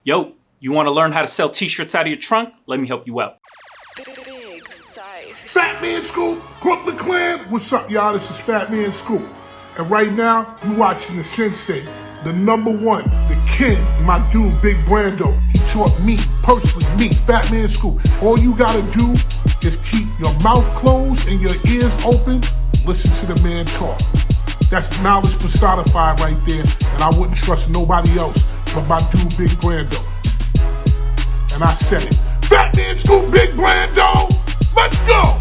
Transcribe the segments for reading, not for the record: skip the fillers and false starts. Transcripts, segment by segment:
Yo, you want to learn how to sell t-shirts out of your trunk? Let me help you out. Big Sife. Fat Man Scoop, Brooklyn Clan. What's up, y'all? This is Fat Man Scoop. And right now, you watching the sensei, the number one, the king, my dude, Big Brando. He taught me, personally, me, Fat Man Scoop. All you gotta do is keep your mouth closed and your ears open. Listen to the man talk. That's knowledge personified right there, and I wouldn't trust nobody else but my dude, Big Brando. And I said it. Fat Man Scoop, Big Brando, let's go!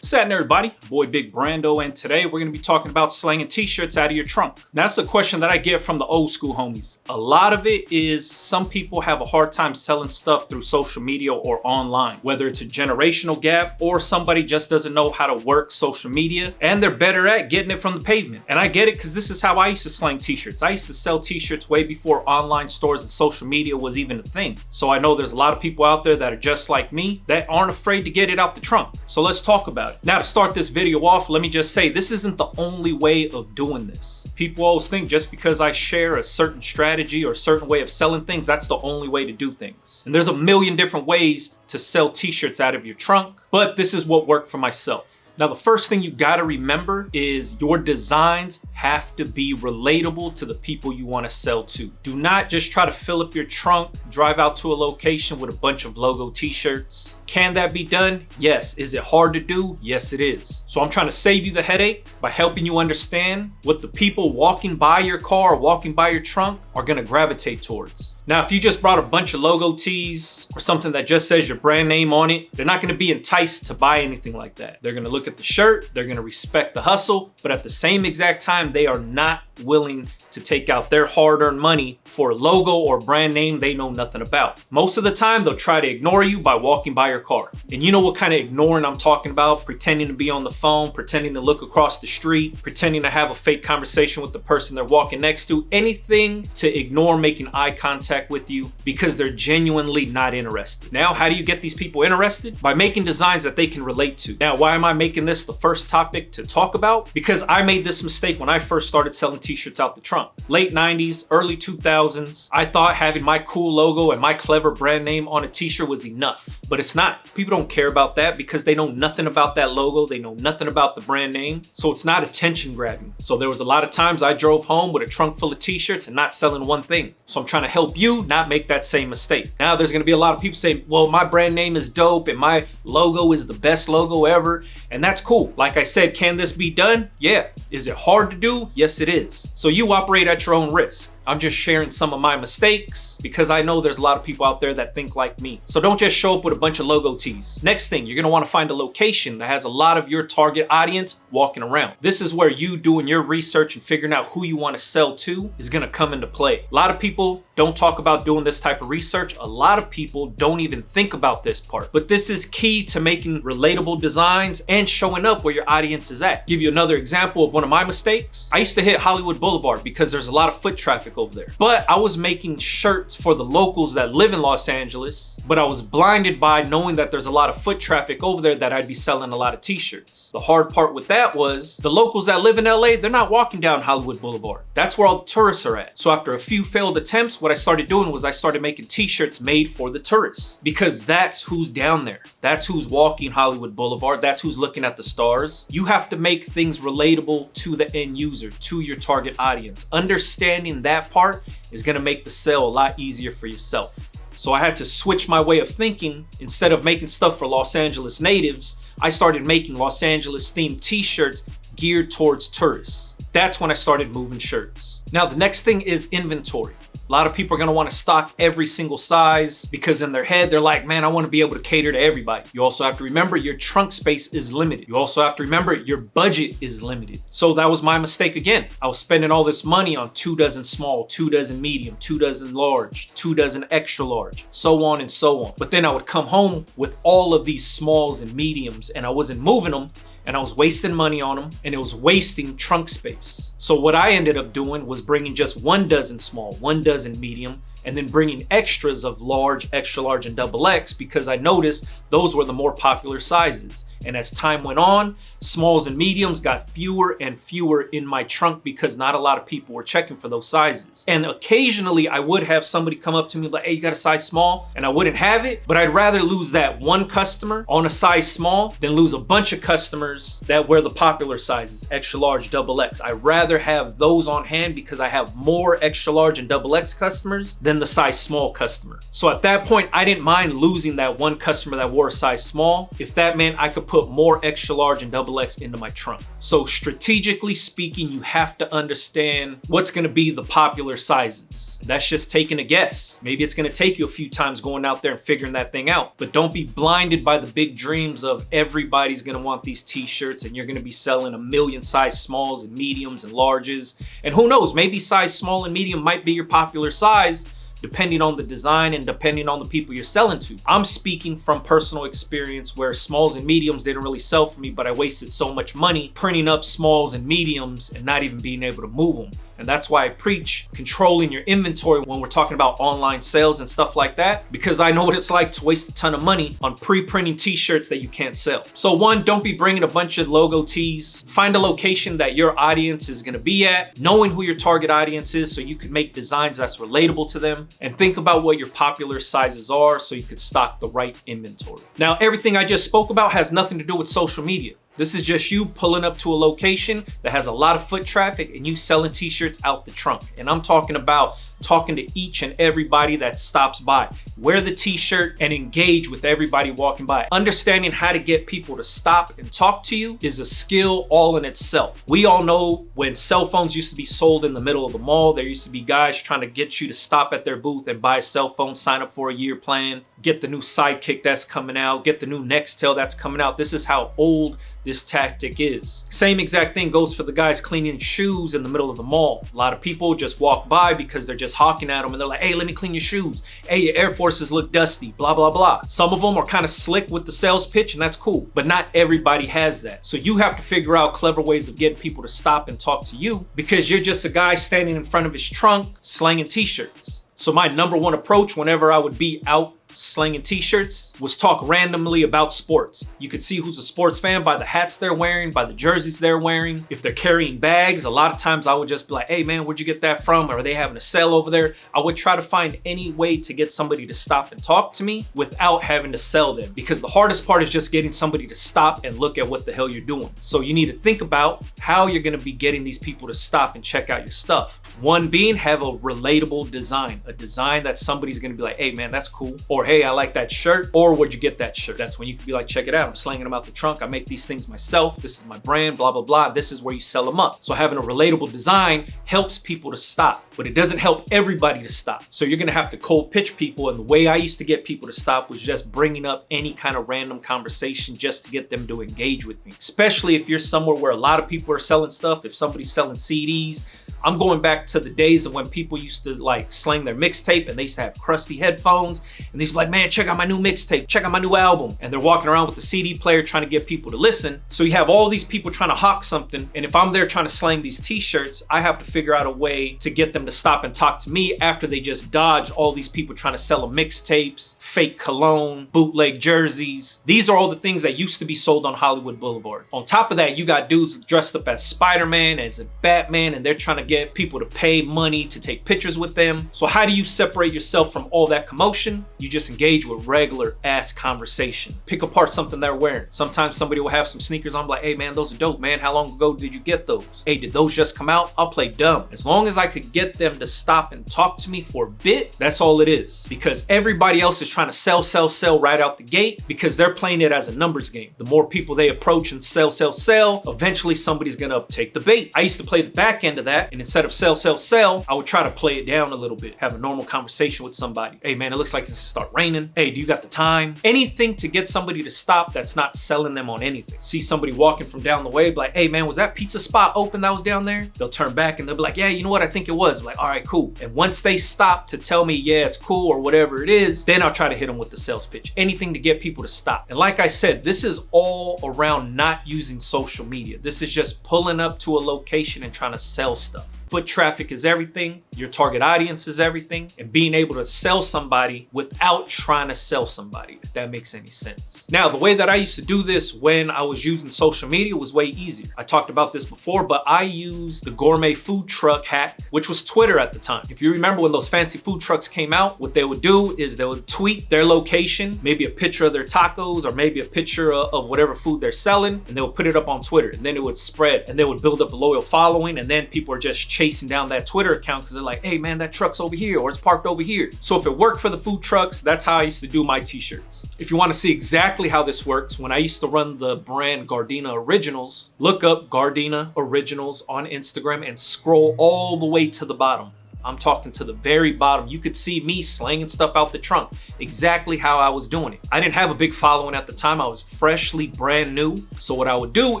What's happening, everybody? Boy Big Brando, and today we're going to be talking about slanging t-shirts out of your trunk. Now, that's a question that I get from the old school homies. A lot of it is some people have a hard time selling stuff through social media or online, whether it's a generational gap or somebody just doesn't know how to work social media and they're better at getting it from the pavement. And I get it because this is how I used to slang t-shirts. I used to sell t-shirts way before online stores and social media was even a thing. So I know there's a lot of people out there that are just like me that aren't afraid to get it out the trunk. So let's talk about it. Now, to start this video off, let me just say this isn't the only way of doing this. People always think just because I share a certain strategy or a certain way of selling things, that's the only way to do things. And there's a million different ways to sell t-shirts out of your trunk, but this is what worked for myself. Now, the first thing you gotta remember is your designs have to be relatable to the people you wanna sell to. Do not just try to fill up your trunk, drive out to a location with a bunch of logo t-shirts. Can that be done? Yes. Is it hard to do? Yes, it is. So I'm trying to save you the headache by helping you understand what the people walking by your car or walking by your trunk are gonna gravitate towards. Now, if you just brought a bunch of logo tees or something that just says your brand name on it, they're not gonna be enticed to buy anything like that. They're gonna look at the shirt, they're gonna respect the hustle, but at the same exact time, they are not willing to take out their hard-earned money for a logo or brand name they know nothing about. Most of the time, they'll try to ignore you by walking by your car. And you know what kind of ignoring I'm talking about? Pretending to be on the phone, pretending to look across the street, pretending to have a fake conversation with the person they're walking next to. Anything to ignore making eye contact with you because they're genuinely not interested. Now, how do you get these people interested? By making designs that they can relate to. Now, why am I making this the first topic to talk about? Because I made this mistake when I first started selling t-shirts out the trunk. Late 90s, early 2000s, I thought having my cool logo and my clever brand name on a t-shirt was enough, but it's not. People don't care about that because they know nothing about that logo. They know nothing about the brand name. So it's not attention grabbing. So there was a lot of times I drove home with a trunk full of t-shirts and not selling one thing. So I'm trying to help you not make that same mistake. Now there's gonna be a lot of people saying, well, my brand name is dope and my logo is the best logo ever. And that's cool. Like I said, can this be done? Yeah. Is it hard to do? Yes, it is. So you operate at your own risk. I'm just sharing some of my mistakes because I know there's a lot of people out there that think like me. So don't just show up with a bunch of logo tees. Next thing, you're gonna wanna find a location that has a lot of your target audience walking around. This is where you doing your research and figuring out who you wanna sell to is gonna come into play. A lot of people don't talk about doing this type of research. A lot of people don't even think about this part. But this is key to making relatable designs and showing up where your audience is at. Give you another example of one of my mistakes. I used to hit Hollywood Boulevard because there's a lot of foot traffic over there. But I was making shirts for the locals that live in Los Angeles, but I was blinded by knowing that there's a lot of foot traffic over there that I'd be selling a lot of t-shirts. The hard part with that was the locals that live in LA, they're not walking down Hollywood Boulevard. That's where all the tourists are at. So after a few failed attempts, what I started doing was I started making t-shirts made for the tourists because that's who's down there. That's who's walking Hollywood Boulevard. That's who's looking at the stars. You have to make things relatable to the end user, to your target audience. Understanding that part is gonna make the sale a lot easier for yourself. So I had to switch my way of thinking. Instead of making stuff for Los Angeles natives, I started making Los Angeles themed t-shirts geared towards tourists. That's when I started moving shirts. Now, the next thing is inventory. A lot of people are gonna wanna stock every single size because in their head, they're like, man, I wanna be able to cater to everybody. You also have to remember your trunk space is limited. You also have to remember your budget is limited. So that was my mistake again. I was spending all this money on 2 dozen small, 2 dozen medium, 2 dozen large, 2 dozen extra large, so on and so on. But then I would come home with all of these smalls and mediums and I wasn't moving them. And I was wasting money on them and it was wasting trunk space. So what I ended up doing was bringing just 1 dozen small, 1 dozen medium, and then bringing extras of large, extra large, and XXL because I noticed those were the more popular sizes. And as time went on, smalls and mediums got fewer and fewer in my trunk because not a lot of people were checking for those sizes. And occasionally I would have somebody come up to me like, hey, you got a size small? And I wouldn't have it, but I'd rather lose that one customer on a size small than lose a bunch of customers that wear the popular sizes, extra large, XXL. I'd rather have those on hand because I have more extra large and XXL customers than the size small customer. So at that point, I didn't mind losing that one customer that wore a size small if that meant I could put more extra large and XXL into my trunk. So strategically speaking, you have to understand what's gonna be the popular sizes. That's just taking a guess. Maybe it's gonna take you a few times going out there and figuring that thing out, but don't be blinded by the big dreams of everybody's gonna want these t-shirts and you're gonna be selling a million size smalls and mediums and larges. And who knows, maybe size small and medium might be your popular size, depending on the design and depending on the people you're selling to. I'm speaking from personal experience where smalls and mediums didn't really sell for me, but I wasted so much money printing up smalls and mediums and not even being able to move them. And that's why I preach controlling your inventory when we're talking about online sales and stuff like that, because I know what it's like to waste a ton of money on pre-printing t-shirts that you can't sell. So one, don't be bringing a bunch of logo tees. Find a location that your audience is gonna be at, knowing who your target audience is so you can make designs that's relatable to them, and think about what your popular sizes are so you can stock the right inventory. Now, everything I just spoke about has nothing to do with social media. This is just you pulling up to a location that has a lot of foot traffic and you selling t-shirts out the trunk. And I'm talking about talking to each and everybody that stops by. Wear the t-shirt and engage with everybody walking by. Understanding how to get people to stop and talk to you is a skill all in itself. We all know when cell phones used to be sold in the middle of the mall, there used to be guys trying to get you to stop at their booth and buy a cell phone, sign up for a year plan, get the new Sidekick that's coming out, get the new Nextel that's coming out. This is how old this tactic is. Same exact thing goes for the guys cleaning shoes in the middle of the mall. A lot of people just walk by because they're just hawking at them and they're like, hey, let me clean your shoes. Hey, your Air Forces look dusty, blah, blah, blah. Some of them are kind of slick with the sales pitch and that's cool, but not everybody has that. So you have to figure out clever ways of getting people to stop and talk to you because you're just a guy standing in front of his trunk slanging t-shirts. So my number one approach whenever I would be out slinging t-shirts was talk randomly about sports. You could see who's a sports fan by the hats they're wearing, by the jerseys they're wearing. If they're carrying bags, a lot of times I would just be like, hey man, where'd you get that from? Or are they having a sale over there? I would try to find any way to get somebody to stop and talk to me without having to sell them, because the hardest part is just getting somebody to stop and look at what the hell you're doing. So you need to think about how you're gonna be getting these people to stop and check out your stuff. One being, have a relatable design, a design that somebody's gonna be like, hey man, that's cool. Or hey, I like that shirt. Or where'd you get that shirt? That's when you can be like, check it out, I'm slanging them out the trunk. I make these things myself. This is my brand, blah, blah, blah. This is where you sell them up. So having a relatable design helps people to stop, but it doesn't help everybody to stop. So you're gonna have to cold pitch people. And the way I used to get people to stop was just bringing up any kind of random conversation just to get them to engage with me. Especially if you're somewhere where a lot of people are selling stuff. If somebody's selling CDs, I'm going back to the days of when people used to like slang their mixtape and they used to have crusty headphones and they'd be like, man, check out my new mixtape, check out my new album. And they're walking around with the CD player trying to get people to listen. So you have all these people trying to hawk something. And if I'm there trying to slang these t-shirts, I have to figure out a way to get them to stop and talk to me after they just dodge all these people trying to sell them mixtapes, fake cologne, bootleg jerseys. These are all the things that used to be sold on Hollywood Boulevard. On top of that, you got dudes dressed up as Spider-Man, as a Batman, and they're trying to get people to pay money to take pictures with them. So how do you separate yourself from all that commotion? You just engage with regular ass conversation. Pick apart something they're wearing. Sometimes somebody will have some sneakers on, like, hey man, those are dope, man. How long ago did you get those? Hey, did those just come out? I'll play dumb. As long as I could get them to stop and talk to me for a bit, that's all it is. Because everybody else is trying to sell right out the gate because they're playing it as a numbers game. The more people they approach and sell, eventually somebody's gonna take the bait. I used to play the back end of that, and instead of sell, I would try to play it down a little bit, have a normal conversation with somebody. Hey man, it looks like it's gonna start raining. Hey, do you got the time? Anything to get somebody to stop that's not selling them on anything. See somebody walking from down the way, be like, hey man, was that pizza spot open that was down there? They'll turn back and they'll be like, yeah, you know what? I think it was. I'm like, all right, cool. And once they stop to tell me, yeah, it's cool or whatever it is, then I'll try to hit them with the sales pitch. Anything to get people to stop. And like I said, this is all around not using social media. This is just pulling up to a location and trying to sell stuff. Foot traffic is everything. Your target audience is everything. And being able to sell somebody without trying to sell somebody, if that makes any sense. Now, the way that I used to do this when I was using social media was way easier. I talked about this before, but I used the gourmet food truck hack, which was Twitter at the time. If you remember when those fancy food trucks came out, what they would do is they would tweet their location, maybe a picture of their tacos or maybe a picture of whatever food they're selling, and they would put it up on Twitter, and then it would spread and they would build up a loyal following, and then people are just chasing down that Twitter account because they're like, hey man, that truck's over here or it's parked over here. So if it worked for the food trucks, that's how I used to do my t-shirts. If you want to see exactly how this works, when I used to run the brand Gardena Originals, look up Gardena Originals on Instagram and scroll all the way to the bottom. I'm talking to the very bottom. You could see me slanging stuff out the trunk, exactly how I was doing it. I didn't have a big following at the time. I was freshly brand new. So what I would do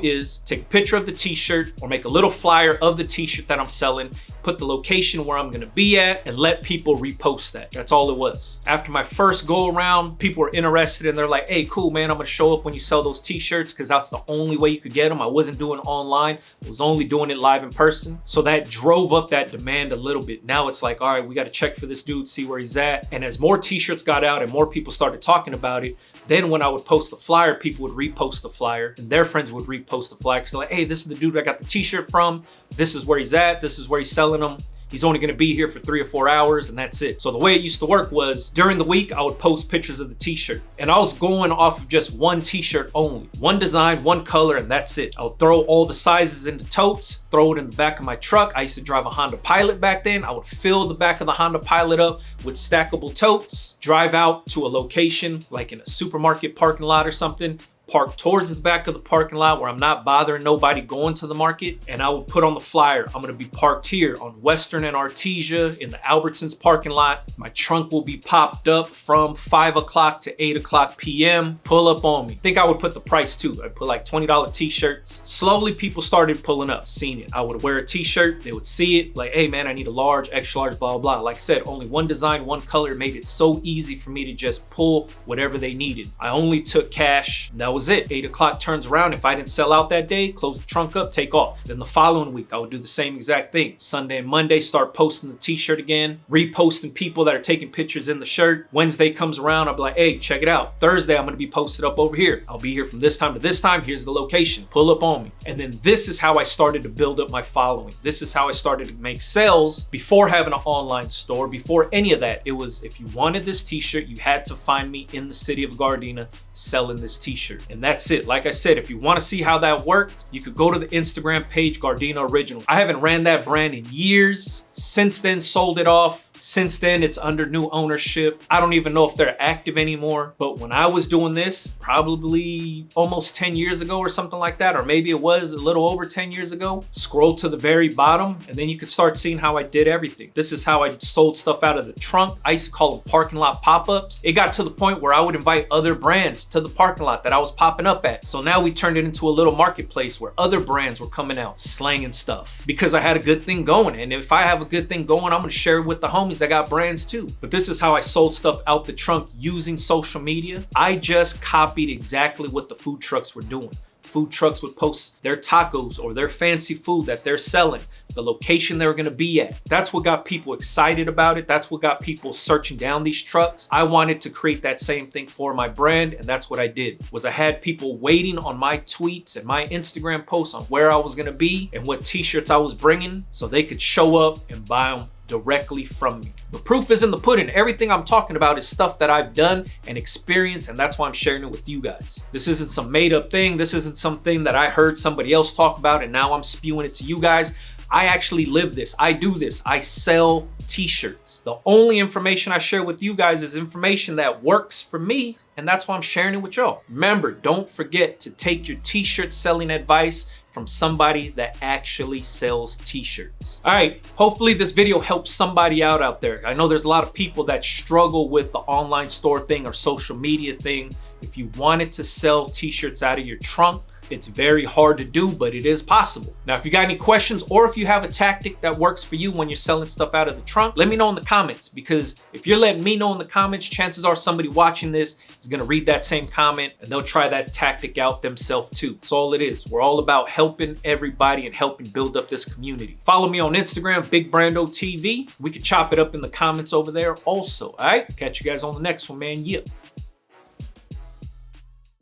is take a picture of the t-shirt or make a little flyer of the t-shirt that I'm selling, put the location where I'm gonna be at, and let people repost that. That's all it was. After my first go around, people were interested and they're like, hey, cool man, I'm gonna show up when you sell those t-shirts because that's the only way you could get them. I wasn't doing it online. I was only doing it live in person. So that drove up that demand a little bit. Now it's like, all right, we got to check for this dude, see where he's at. And as more t-shirts got out and more people started talking about it, then when I would post the flyer, people would repost the flyer and their friends would repost the flyer because they're like, hey, this is the dude I got the t-shirt from. This is where he's at. This is where he's selling them. He's only gonna be here for 3 or 4 hours and that's it. So the way it used to work was during the week, I would post pictures of the t-shirt and I was going off of just one t-shirt only. One design, one color, and that's it. I would throw all the sizes into totes, throw it in the back of my truck. I used to drive a Honda Pilot back then. I would fill the back of the Honda Pilot up with stackable totes, drive out to a location like in a supermarket parking lot or something, park towards the back of the parking lot where I'm not bothering nobody going to the market, and I will put on the flyer, I'm gonna be parked here on Western and Artesia in the Albertsons parking lot. My trunk will be popped up from 5 o'clock to 8 o'clock p.m. Pull up on me. I think I would put the price too. I'd put like $20 t-shirts. Slowly people started pulling up, seeing it. I would wear a t-shirt, they would see it, like, hey man, I need a large, extra large, blah, blah, blah. Like I said, only one design, one color, made it so easy for me to just pull whatever they needed. I only took cash, and that was it. 8 o'clock turns around. If I didn't sell out that day, close the trunk up, take off. Then the following week, I would do the same exact thing. Sunday and Monday, start posting the t-shirt again, reposting people that are taking pictures in the shirt. Wednesday comes around, I'll be like, hey, check it out. Thursday, I'm gonna be posted up over here. I'll be here from this time to this time. Here's the location. Pull up on me. And then this is how I started to build up my following. This is how I started to make sales before having an online store, before any of that. It was, if you wanted this t-shirt, you had to find me in the city of Gardena selling this t-shirt. And that's it. Like I said, if you want to see how that worked, you could go to the Instagram page Gardena Originals. I haven't ran that brand in years. Since then, sold it off. Since then, it's under new ownership. I don't even know if they're active anymore. But when I was doing this, probably almost 10 years ago or something like that, or maybe it was a little over 10 years ago, scroll to the very bottom and then you could start seeing how I did everything. This is how I sold stuff out of the trunk. I used to call them parking lot pop-ups. It got to the point where I would invite other brands to the parking lot that I was popping up at. So now we turned it into a little marketplace where other brands were coming out, slanging stuff because I had a good thing going. And if I have a good thing going, I'm gonna share it with the homies that got brands too. But this is how I sold stuff out the trunk using social media. I just copied exactly what the food trucks were doing. Food trucks would post their tacos or their fancy food that they're selling, the location they were gonna be at. That's what got people excited about it. That's what got people searching down these trucks. I wanted to create that same thing for my brand, and that's what I did. Was I had people waiting on my tweets and my Instagram posts on where I was gonna be and what t-shirts I was bringing so they could show up and buy them directly from me. The proof is in the pudding. Everything I'm talking about is stuff that I've done and experienced, and that's why I'm sharing it with you guys. This isn't some made up thing. This isn't something that I heard somebody else talk about and now I'm spewing it to you guys. I actually live this. I do this. I sell t-shirts. The only information I share with you guys is information that works for me, and that's why I'm sharing it with y'all. Remember, don't forget to take your t-shirt selling advice from somebody that actually sells t-shirts. All right, hopefully this video helps somebody out there. I know there's a lot of people that struggle with the online store thing or social media thing. If you wanted to sell t-shirts out of your trunk, It's very hard to do, but it is possible. Now, if you got any questions or if you have a tactic that works for you when you're selling stuff out of the trunk, let me know in the comments, because if you're letting me know in the comments, chances are somebody watching this is gonna read that same comment and they'll try that tactic out themselves too. That's all it is. We're all about helping everybody and helping build up this community. Follow me on Instagram, Big Brando TV. We could chop it up in the comments over there also, all right? Catch you guys on the next one, man. Yeah.